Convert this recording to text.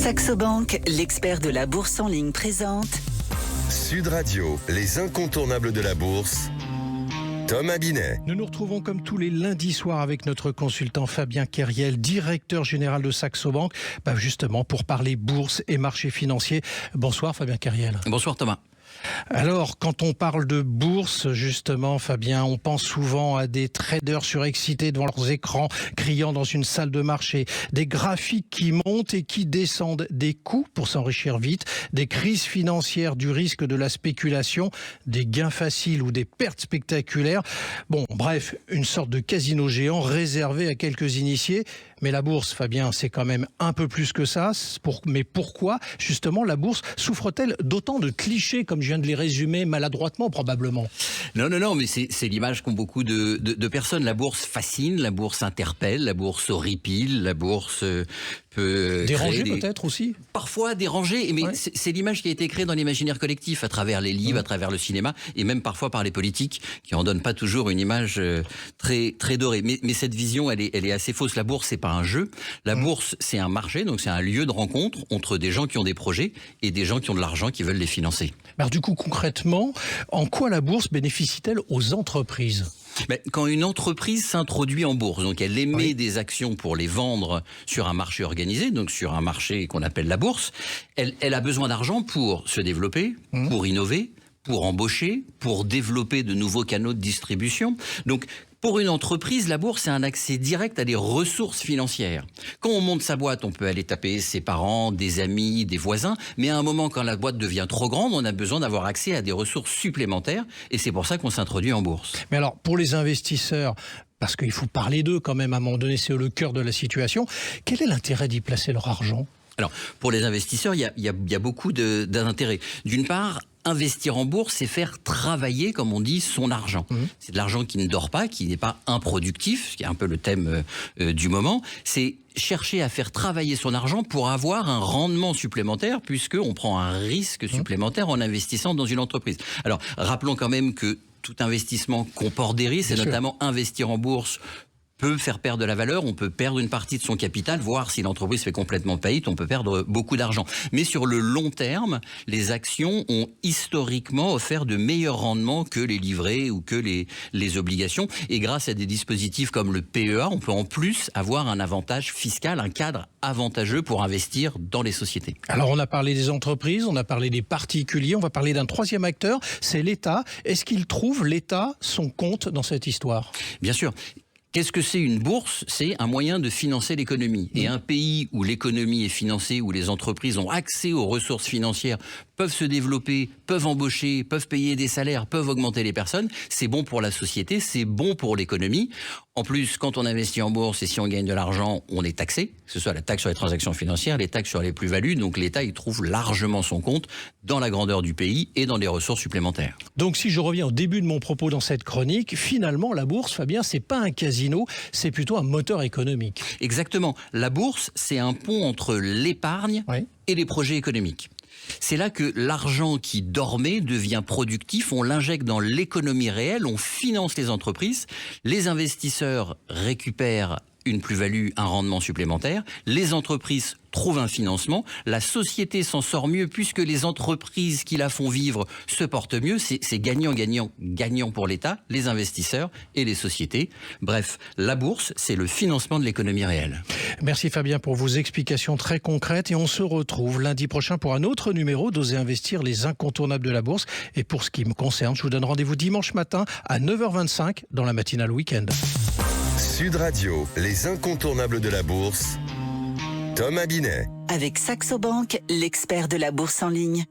Saxo Bank, l'expert de la bourse en ligne présente Sud Radio, les incontournables de la bourse. Thomas Binet. Nous nous retrouvons comme tous les lundis soirs avec notre consultant Fabien Keriel, directeur général de Saxo Bank, justement pour parler bourse et marché financier. Bonsoir Fabien Keriel. Bonsoir Thomas. Alors, quand on parle de bourse, justement, Fabien, on pense souvent à des traders surexcités devant leurs écrans, criant dans une salle de marché, des graphiques qui montent et qui descendent, des coûts pour s'enrichir vite, des crises financières, du risque de la spéculation, des gains faciles ou des pertes spectaculaires. Bon, bref, une sorte de casino géant réservé à quelques initiés. Mais la bourse, Fabien, c'est quand même un peu plus que ça. Mais pourquoi, justement, la bourse souffre-t-elle d'autant de clichés, comme je viens de les résumer maladroitement, probablement? Non, mais c'est l'image qu'ont beaucoup de personnes. La bourse fascine, la bourse interpelle, la bourse horripile, la bourse peut déranger peut-être aussi. Parfois déranger, mais ouais. C'est l'image qui a été créée dans l'imaginaire collectif, à travers les livres, à travers le cinéma, et même parfois par les politiques, qui en donnent pas toujours une image très dorée. Mais cette vision, elle est assez fausse. La bourse, c'est pas un jeu. La bourse, c'est un marché, donc c'est un lieu de rencontre entre des gens qui ont des projets et des gens qui ont de l'argent qui veulent les financer. Alors du coup, concrètement, en quoi la bourse bénéficie-t-elle aux entreprises ? Quand une entreprise s'introduit en bourse, donc elle émet des actions pour les vendre sur un marché organisé, donc sur un marché qu'on appelle la bourse, elle a besoin d'argent pour se développer, pour innover, pour embaucher, pour développer de nouveaux canaux de distribution. Donc, pour une entreprise, la bourse, c'est un accès direct à des ressources financières. Quand on monte sa boîte, on peut aller taper ses parents, des amis, des voisins, mais à un moment, quand la boîte devient trop grande, on a besoin d'avoir accès à des ressources supplémentaires, et c'est pour ça qu'on s'introduit en bourse. Mais alors, pour les investisseurs, parce qu'il faut parler d'eux quand même, à un moment donné, c'est le cœur de la situation, quel est l'intérêt d'y placer leur argent ? Alors, pour les investisseurs, il y a beaucoup d'intérêts. D'une part, investir en bourse, c'est faire travailler, comme on dit, son argent. C'est de l'argent qui ne dort pas, qui n'est pas improductif, ce qui est un peu le thème du moment. C'est chercher à faire travailler son argent pour avoir un rendement supplémentaire, puisqu'on prend un risque supplémentaire en investissant dans une entreprise. Alors, rappelons quand même que tout investissement comporte des risques, et notamment investir en bourse peut faire perdre de la valeur, on peut perdre une partie de son capital, voire si l'entreprise fait complètement faillite, on peut perdre beaucoup d'argent. Mais sur le long terme, les actions ont historiquement offert de meilleurs rendements que les livrets ou que les obligations. Et grâce à des dispositifs comme le PEA, on peut en plus avoir un avantage fiscal, un cadre avantageux pour investir dans les sociétés. Alors on a parlé des entreprises, on a parlé des particuliers, on va parler d'un troisième acteur, c'est l'État. Est-ce qu'il trouve, l'État, son compte dans cette histoire ? Bien sûr. Qu'est-ce que c'est une bourse ? C'est un moyen de financer l'économie. Et un pays où l'économie est financée, où les entreprises ont accès aux ressources financières, peuvent se développer, peuvent embaucher, peuvent payer des salaires, peuvent augmenter les personnes, c'est bon pour la société, c'est bon pour l'économie. En plus, quand on investit en bourse et si on gagne de l'argent, on est taxé, que ce soit la taxe sur les transactions financières, les taxes sur les plus-values. Donc l'État, il trouve largement son compte dans la grandeur du pays et dans des ressources supplémentaires. Donc si je reviens au début de mon propos dans cette chronique, finalement la bourse, Fabien, c'est pas un casino, c'est plutôt un moteur économique. Exactement. La bourse, c'est un pont entre l'épargne et les projets économiques. C'est là que l'argent qui dormait devient productif, on l'injecte dans l'économie réelle, on finance les entreprises, les investisseurs récupèrent une plus-value, un rendement supplémentaire, les entreprises trouvent un financement, la société s'en sort mieux puisque les entreprises qui la font vivre se portent mieux, c'est gagnant pour l'État, les investisseurs et les sociétés. Bref, la bourse, c'est le financement de l'économie réelle. Merci Fabien pour vos explications très concrètes et on se retrouve lundi prochain pour un autre numéro d'Oser investir, les incontournables de la bourse. Et pour ce qui me concerne, je vous donne rendez-vous dimanche matin à 9h25 dans la matinale week-end. Sud Radio, les incontournables de la bourse. Thomas Binet. Avec Saxo Bank, l'expert de la bourse en ligne.